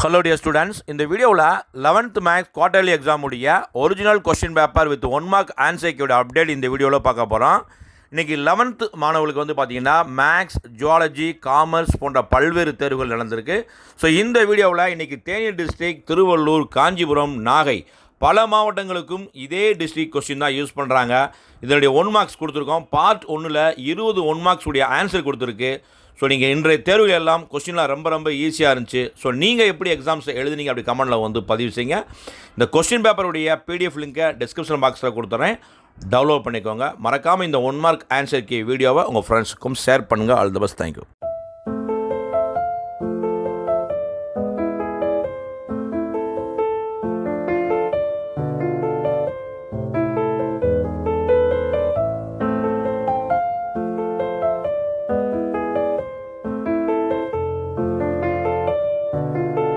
Hello dear students, இந்த வீடியோவில் 11th maths quarterly exam உடைய original question paper with 1 mark ஆன்சர்க்கோட அப்டேட் இந்த வீடியோவில் பார்க்க போகிறோம். இன்றைக்கி 11th மாணவர்களுக்கு வந்து பார்த்திங்கன்னா மேக்ஸ், ஜுவாலஜி, காமர்ஸ் போன்ற பல்வேறு தேர்வுகள் நடந்திருக்கு. ஸோ இந்த வீடியோவில் இன்றைக்கி தேனி டிஸ்ட்ரிக்ட், திருவள்ளூர், காஞ்சிபுரம், நாகை பல மாவட்டங்களுக்கும் இதே டிஸ்ட்ரிக்ட் கொஸ்டின் தான் யூஸ் பண்ணுறாங்க. இதனுடைய 1 மார்க்ஸ் கொடுத்துருக்கோம். பார்ட் 1ல் 20 1 மார்க்ஸ் உடைய ஆன்சர் கொடுத்துருக்கு. ஸோ நீங்கள் இன்றைய தேர்வுகள் எல்லாம் கொஸ்டின்லாம் ரொம்ப ஈஸியாக இருந்துச்சு. ஸோ நீங்கள் எப்படி எக்ஸாம்ஸ் எழுதுனீங்க அப்படி கமெண்டில் வந்து பதிவு செய்யுங்க. இந்த கொஸ்டின் பேப்பருடைய பிடிஎஃப் லிங்கை டிஸ்கிரிப்ஷன் பாக்ஸில் கொடுத்துறேன், டவுன்லோட் பண்ணிக்கோங்க. மறக்காமல் இந்த 1 மார்க் ஆன்சர் கீ வீடியோவை உங்கள் ஃப்ரெண்ட்ஸுக்கும் ஷேர் பண்ணுங்கள். All the best. தேங்க்யூ.